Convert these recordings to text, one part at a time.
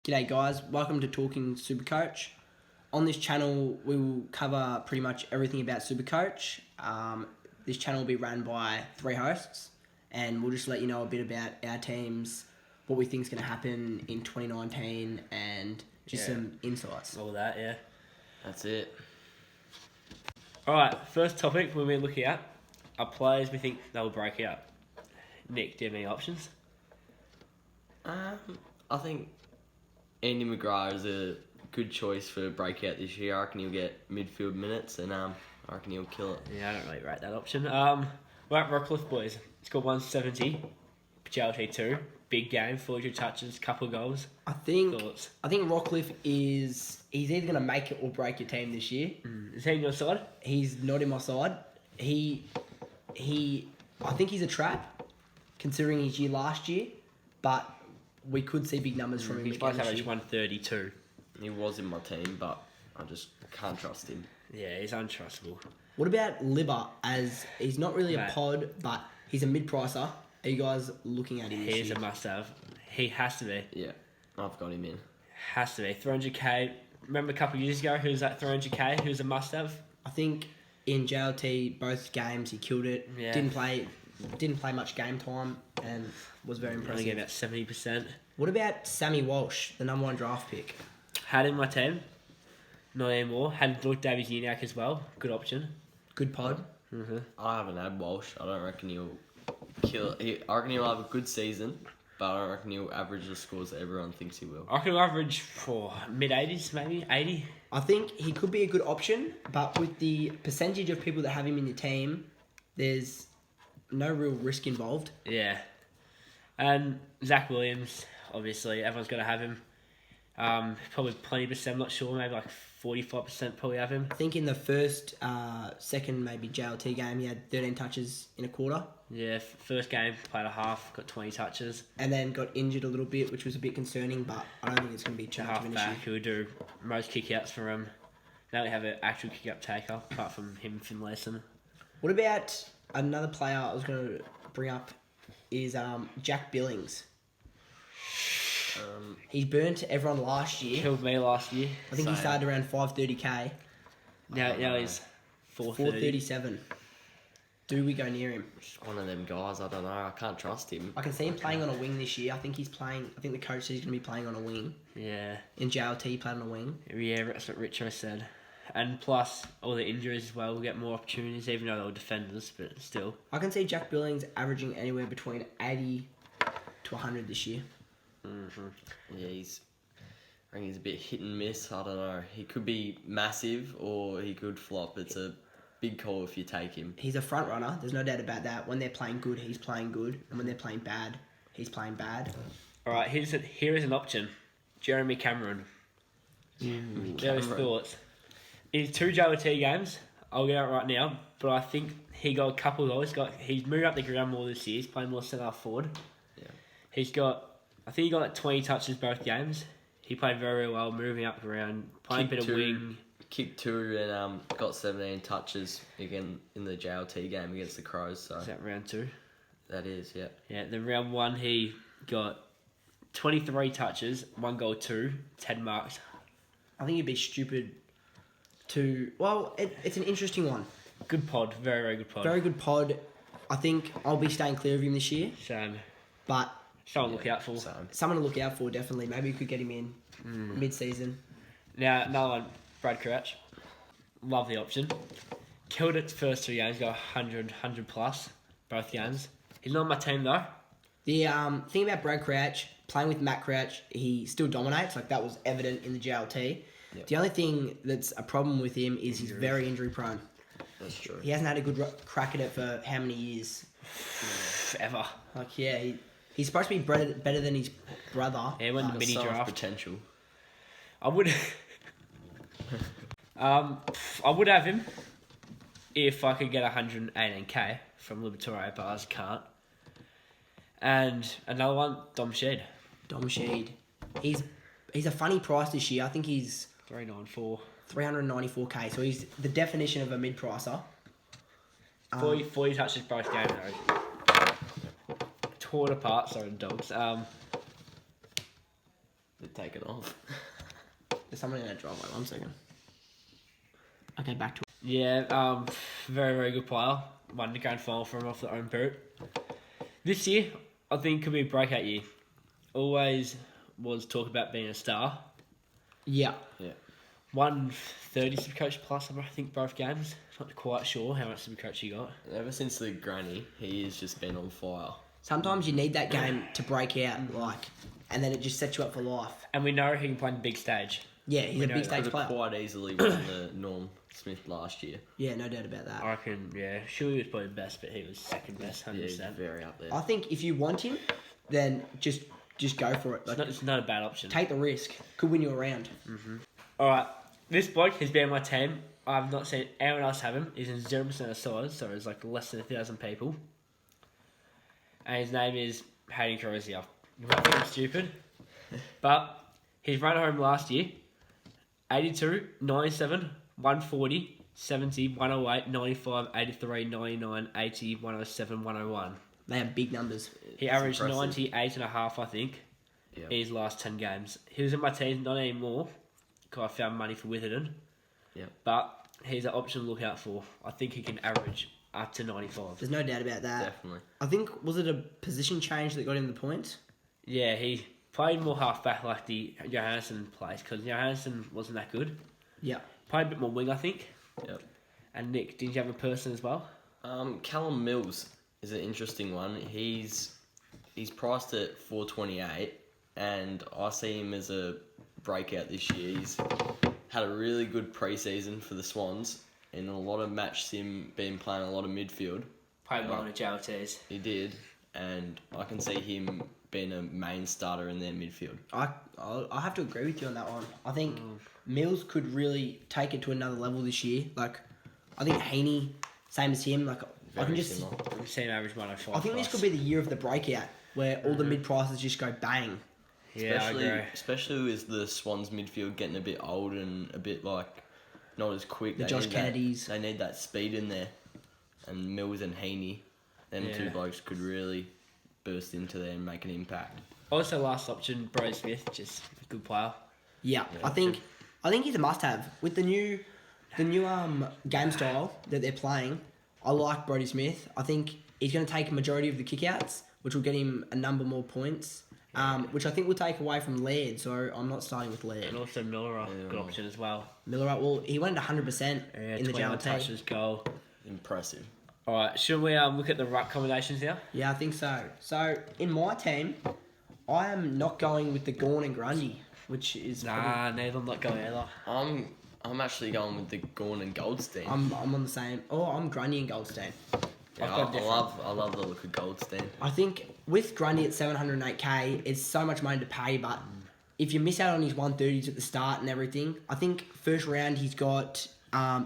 G'day guys, welcome to Talking Supercoach. On this channel we will cover pretty much everything about Supercoach. This channel will be run by 3 hosts and we'll just let you know a bit about our teams, what we think is going to happen in 2019 and just some insights. All that, yeah. That's it. Alright, first topic we'll be looking at are players we think they'll break out. Nick, do you have any options? I think Andy McGrath is a good choice for breakout this year. I reckon he'll get midfield minutes and I reckon he'll kill it. Yeah, I don't really rate that option. We're at Rockcliffe, boys. It's got 170, JLT 2, big game, 400 touches, couple of goals. I think Thoughts? Rockcliffe he's either going to make it or break your team this year. Is he on your side? He's not in my side. I think he's a trap, considering his year last year, but we could see big numbers from him. He's supposed to average 132. He was in my team, but I just can't trust him. Yeah, he's untrustable. What about Libba? As he's not really Mate. a pod, but he's a mid-pricer. Are you guys looking at him this He's year? a must-have. He has to be. Yeah, I've got him in. Has to be. 300k. Remember a couple of years ago, who was at 300k? Who's a must-have? I think in JLT, both games he killed it. Yeah. Didn't play much game time and was very Only impressive. get about 70%. What about Sammy Walsh, the #1 draft pick? Had in my team. Not anymore. Had Luke Davies-Uniacke as well. Good option. Good pod. I haven't had Walsh. I don't reckon he'll kill it. I reckon he'll have a good season, but I don't reckon he'll average the scores that everyone thinks he will. I could average for mid-80s, maybe 80. I think he could be a good option, but with the percentage of people that have him in your team, there's no real risk involved. Yeah. And Zach Williams, obviously, everyone's got to have him. Probably 20%, not sure, maybe like 45% probably have him. I think in the second maybe JLT game, he had 13 touches in a quarter. Yeah, first game, played a half, got 20 touches. And then got injured a little bit, which was a bit concerning, but I don't think it's going to be too much of an Half-back, issue. who would do most kick-outs for him. Now we have an actual kick-up taker, apart from him, Finlayson. What about another player I was going to bring up is Jack Billings. He burnt everyone last year. Killed me last year. I think he Same. started around 530k. Now he's 430. 437. Do we go near him? Just one of them guys, I don't know. I can't trust him. I can see him playing on a wing this year. I think the coach says he's going to be playing on a wing. Yeah. In JLT, he played on a wing. Yeah, that's what Richo said. And plus, all the injuries as well, we'll get more opportunities, even though they're defenders, but still. I can see Jack Billings averaging anywhere between 80 to 100 this year. Yeah, I reckon he's a bit hit and miss. I don't know. He could be massive or he could flop. It's a big call if you take him. He's a front runner. There's no doubt about that. When they're playing good, he's playing good. And when they're playing bad, he's playing bad. All right, here is an option. Jeremy Cameron. There his thoughts. In 2 JLT games, I'll get out right now, but I think he got a couple of goals. He's moved up the ground more this year. He's playing more centre forward. Yeah. I think he got like 20 touches both games. He played very, very well, moving up the ground, playing a bit of wing. Kicked 2 and got 17 touches again in the JLT game against the Crows. So Is that round 2? that is, yeah. Yeah, then round 1 he got 23 touches, 1 goal, 2, 10 marks. I think it'd be stupid to... Well, it's an interesting one. Good pod, very, very good pod. Very good pod. I think I'll be staying clear of him this year. Same. But Someone to look out for. So, someone to look out for, definitely. Maybe we could get him in mid-season. Now, another one, Brad Crouch. Love the option. Killed it first 2 games, got 100 plus, both games. He's not on my team though. The thing about Brad Crouch, playing with Matt Crouch, he still dominates. Like, that was evident in the JLT. Yep. The only thing that's a problem with him is he's very injury-prone. that's true. He hasn't had a good crack at it for how many years? Ever. Like, yeah, he's supposed to be better than his brother. Yeah, he went the Got mini so much draft. potential. I would I would have him if I could get 118k from Liberatore, but I just can't. And another one, Dom Shed. Dom Sheed. He's a funny price this year. I think he's 394. 394k, so he's the definition of a mid-pricer. 40 touches both games though. Torn apart, sorry, dogs. The taken off. There's someone in that driveway. 1 second. Okay, back to Yeah, very, very good player. Won the grand final from off their own boot. This year, I think could be a breakout year. Always was talk about being a star. Yeah. Yeah. Won 30 Supercoach plus, I think, both games. Not quite sure how much Supercoach he got. Ever since the granny, he has just been on fire. Sometimes you need that game to break out, and then it just sets you up for life. And we know he can play on the big stage. Yeah, he's a big stage Could player. have quite easily won the Norm Smith last year. Yeah, no doubt about that. I reckon, yeah. Sure, he was probably best, but he was second best, 100%. Yeah, he's very up there. I think if you want him, then just go for it. Like, It's not a bad option. take the risk. Could win you a round. Alright, this bloke has been on my team. I've not seen anyone else have him. He's in 0% of size, so it's like less than 1,000 people. And his name is Hayden Crozier. You might think I'm stupid, but he's run home last year 82, 97, 140, 70, 108, 95, 83, 99, 80, 107, 101. They have big numbers. He It's averaged impressive. 98.5, I think, Yeah. in his last 10 games. He was in my team, not anymore, because I found money for Witherden. Yeah. But he's an option to look out for. I think he can average up to 95. There's no doubt about that. Definitely. I think, was it a position change that got him the points? Yeah, he played more half-back like the Johansson plays, because Johansson wasn't that good. Yeah. Played a bit more wing, I think. Yep. And Nick, did you have a person as well? Callum Mills is an interesting one. He's priced at 428, and I see him as a breakout this year. He's had a really good preseason for the Swans, and a lot of match sim, been playing a lot of midfield. Played well on the JLTs. He did, and I can see him being a main starter in their midfield. I have to agree with you on that one. I think Mills could really take it to another level this year. Like, I think Haney, same as him. Like, I can Very just. similar. We've seen average 105. I think this could be the year of the breakout, where all the mid prices just go bang. Yeah, I agree. Especially with the Swans midfield getting a bit old and a bit not as quick. The They Josh need Kennedys. They need that speed in there, and Mills and Heaney, them Yeah. two blokes could really burst into there and make an impact. Also, last option, Brody Smith, just a good player. Yeah, Yeah, I think he's a must-have with the new game style that they're playing. I like Brody Smith. I think he's going to take a majority of the kickouts, which will get him a number more points. Which I think will take away from Laird, so I'm not starting with Laird. And also Miller, good option as well. Miller, well, he went at 100% in the 21 JLT. touches, goal. Impressive. Alright, should we look at the ruck combinations now? Yeah, I think so. So in my team, I am not going with the Gawn and Grundy, which is Nah, neither. I'm not going either. I'm actually going with the Gawn and Goldstein. I'm on the same. Oh, I'm Grundy and Goldstein. Yeah, I've got I love the look of Goldstein. I think with Grundy at 708k, it's so much money to pay, but if you miss out on his 130s at the start and everything, I think first round he's got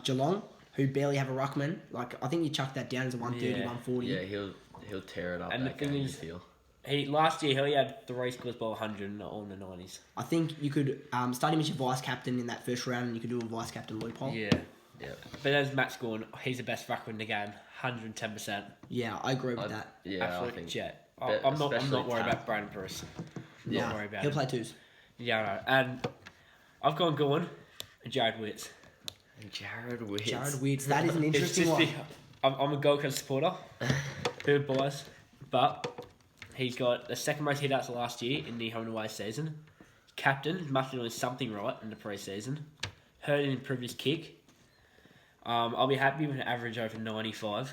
Geelong, who barely have a ruckman. Like, I think you chuck that down as a 130, Yeah. 140. Yeah, he'll tear it up. And that the thing game, is- I feel. Last year, he had 3 scores by 100, not all in the 90s. I think you could start him as your vice captain in that first round, and you could do a vice captain loophole. Yeah. Yeah. But as Matt's gone, he's the best rucker in the game, 110%. Yeah, I agree with that. Yeah, Absolute I think. jet. But I'm not especially worried Tam. about Brandon Bruce. Yeah. Not worried about He'll him. play twos. Yeah, I know. And I've gone Gorn and Jared Witts. Jared Witts. Jared Witts, that is an It's interesting just one. I'm a Gold Coast supporter. Third bias. But he's got the second most hit-outs last year in the home and away season. Captain, must be doing something right in the pre-season. Heard him improve his kick. I'll be happy with an average over 95.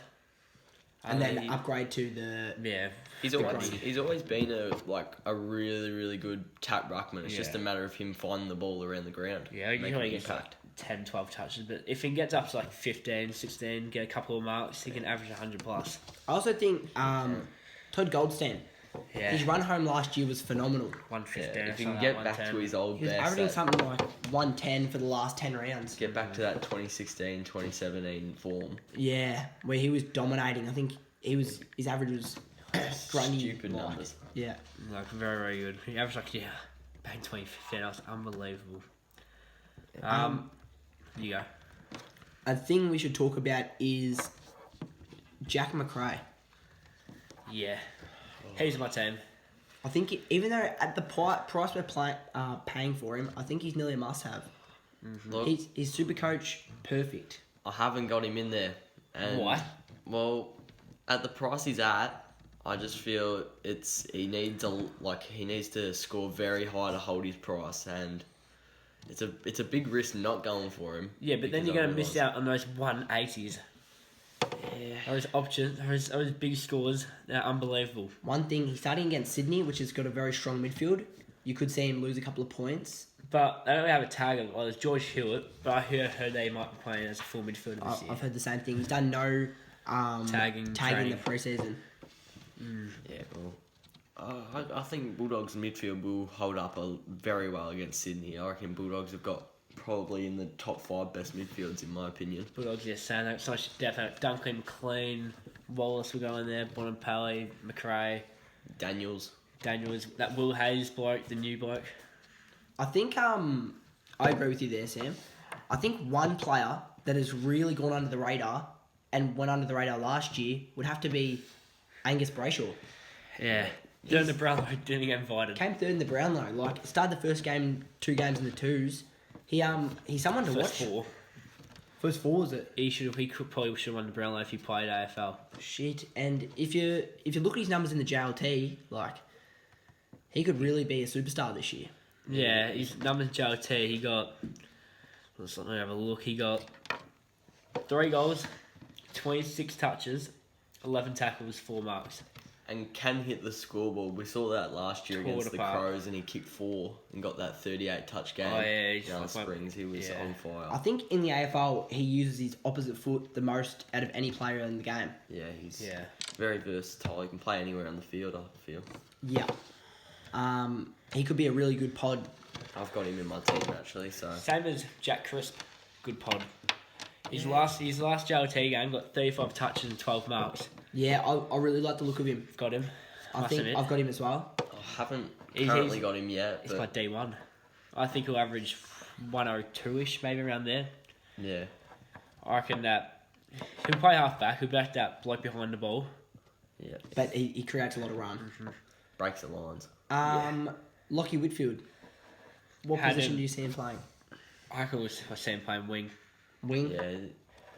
And then upgrade to the... Yeah. He's always been a really, really good tap ruckman. It's just a matter of him finding the ball around the ground. Yeah, making usually an gets like 10, 12 touches. But if he gets up to like 15, 16, get a couple of marks, he can average 100 plus. I also think Todd Goldstein, Yeah. his run home last year was phenomenal. 115. If he can something get like back 110. to his old He was best, averaging something like 110 for the last 10 rounds. get back to that 2016, 2017 form. Yeah, where he was dominating. I think his average was Grundy. Stupid like. numbers. Yeah. Like, very, very good. He averaged like, back 2015. That was unbelievable. You go. A thing we should talk about is Jack McRae. Yeah. He's my team. I think even though at the price we're paying for him, I think he's nearly a must-have. Look, He's Supercoach perfect. I haven't got him in there. And, Why? Well, at the price he's at, I just feel he needs to score very high to hold his price, and it's a big risk not going for him. Yeah, but then because you're I going to miss realise- out on those 180s. Yeah. Those options, those big scores, they're unbelievable. One thing, he's starting against Sydney, which has got a very strong midfield. You could see him lose a couple of points. But they don't have a tag. Well, there's George Hewitt, but I heard they might be playing as a full midfielder this year. I've heard the same thing. He's done no tagging in training. the preseason. Yeah, well, I think Bulldogs midfield will hold up very well against Sydney. I reckon Bulldogs have got probably in the top 5 best midfields in my opinion. Bulldogs, yes, saying so much depth. Dunkley, McLean, Wallace will go in there, Bonampelli, McRae, Daniels, that Will Hayes bloke, the new bloke. I think I agree with you there, Sam. I think one player that has really gone under the radar and went under the radar last year would have to be Angus Brayshaw. Yeah. Dylan the Brownlow didn't get invited. Came third in the Brownlow. Like, started the first game, 2 games in the twos. He's someone to First watch. 4. First 4 was it? He probably should have won the Brownlow if he played AFL. Shit. And if you look at his numbers in the JLT, like, he could really be a superstar this year. Yeah, his numbers in JLT, he got... Let's let me have a look. He got 3 goals, 26 touches, 11 tackles, 4 marks. and can hit the scoreboard. We saw that last year against the Crows, and he kicked 4 and got that 38 touch game. Oh yeah, he's Alice Springs, he was on fire. I think in the AFL he uses his opposite foot the most out of any player in the game. Yeah, he's very versatile. He can play anywhere on the field, I feel. Yeah. He could be a really good pod. I've got him in my team actually, so. Same as Jack Crisp, good pod. His last JLT game got 35 touches and 12 marks. Yeah, I really like the look of him. Got him. I think I've got him as well. I haven't He's got him yet. He's But my D1. I think he'll average 102-ish, maybe around there. yeah. I reckon that he'll play half-back. He'll back that bloke behind the ball. Yeah. But he creates a lot of run. Breaks the lines. Lockie Whitfield. What Had position him. do you see him playing? I reckon I see him playing wing. Wing? Yeah.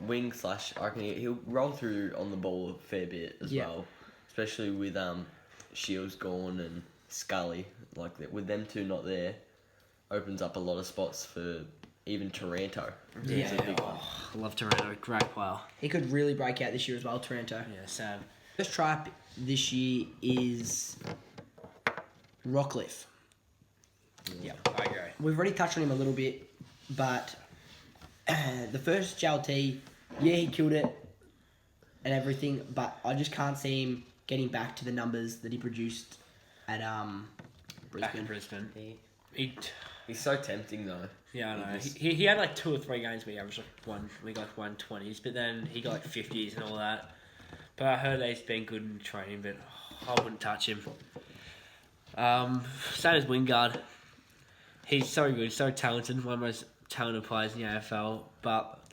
Wing / I reckon he'll roll through on the ball a fair bit as well. Especially with Shields gone and Scully. Like with them two not there, opens up a lot of spots for even Taranto. Yeah. He's a big one. I love Toronto. Great player. He could really break out this year as well, Taranto. Yeah, Sam. First try-up this year is Rockcliffe. Yeah, I agree. We've already touched on him a little bit, but the first JLT, he killed it and everything, but I just can't see him getting back to the numbers that he produced at Back in Brisbane. Brisbane. He's so tempting though. Yeah, I know. He had like 2 or 3 games where he averaged like 120s, but then he got like 50s and all that. But I heard that he's been good in training, but I wouldn't touch him. Same as Wingard. He's so good, so talented, one of the most talented players in the AFL, but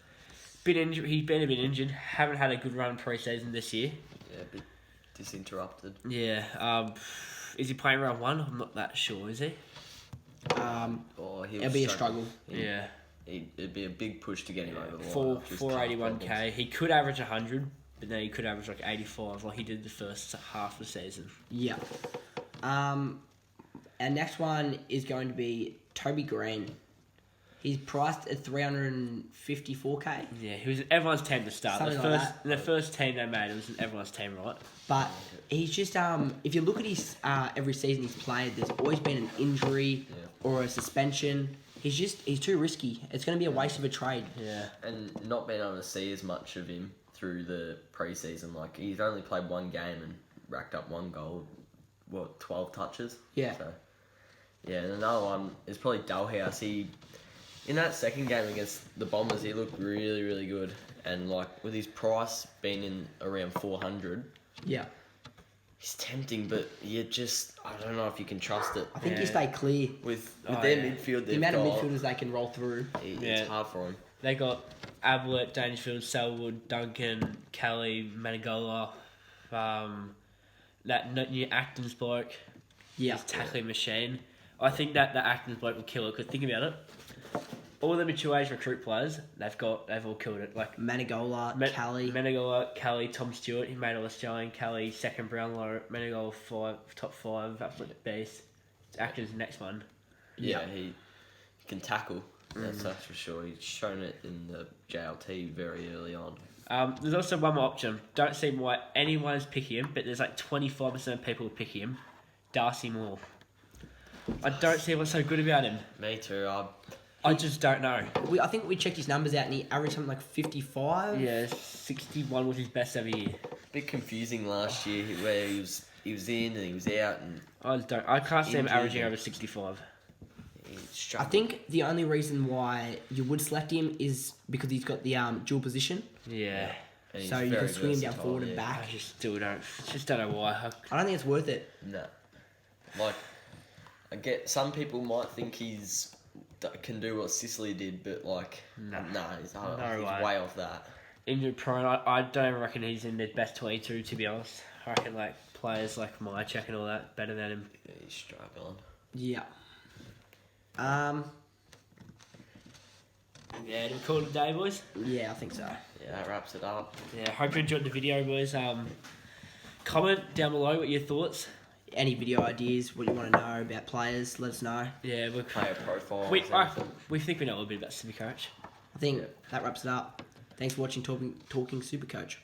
he's been a bit injured. Haven't had a good run pre-season this year. Yeah, a bit disinterrupted. Yeah. Is he playing round 1? I'm not that sure, is he? It'll be a struggle. Yeah. It'd be a big push to get him over the line. 481k. He could average 100, but then he could average like 85, like he did the first half of the season. Yeah. Our next one is going to be Toby Green. He's priced at 354k. Yeah, he was everyone's team to start. Something The first team they made, it was everyone's team, right? But he's just if you look at his every season he's played, there's always been an injury or a suspension. He's too risky. It's going to be a waste of a trade. Yeah. And not being able to see as much of him through the pre-season. Like, he's only played 1 game and racked up 1 goal. 12 touches? Yeah. So, yeah, and another one is probably Dalhouse. In that second game against the Bombers, he looked really, really good. And, like, with his price being in around 400... Yeah. He's tempting, but I don't know if you can trust it. I think you stay clear. With their midfield, The amount of midfielders they can roll through. It's hard for him. They got Ablett, Dangerfield, Selwood, Duncan, Kelly, Manigola, that new Acton's bloke. Yeah. He's a tackling machine. I think that the Acton's bloke will kill it. Because think about it. All the mature age recruit players, they've all killed it. Like Manigola, Kelly. Manigola, Kelly, Tom Stewart, he made all Australian. Kelly, second Brownlow. Manigola, top 5, absolute beast. Acton's the next one. Yeah, he can tackle. That's for sure. He's shown it in the JLT very early on. There's also one more option. Don't see why anyone is picking him, but there's like 25% of people who pick him. Darcy Moore. I don't see what's so good about him. Me too. I just don't know. I think we checked his numbers out and he averaged something like 55. Yeah, 61 was his best every year. Bit confusing last year where he was in and he was out and I can't see him Indeed. averaging over 65. he I struggled. think the only reason why you would select him is because he's got the dual position. Yeah. And he's So you very can swing him down versatile, forward and yeah. back. I just still don't. Just don't know why. I don't think it's worth it. No. Like, I get some people might think can do what Sicily did, but like, No. he's way. way off that. Injured prone. I don't even reckon he's in the best 22. To be honest, I reckon like players like Mychek and all that better than him. Yeah, he's struggling. Yeah. Yeah, do we call it a day, boys? Yeah, I think so. Yeah, that wraps it up. Yeah, hope you enjoyed the video, boys. Comment down below what your thoughts. Any video ideas, what you want to know about players, let us know. Yeah, Player profiles. we think we know a little bit about Supercoach. I think that wraps it up. Thanks for watching Talking Supercoach.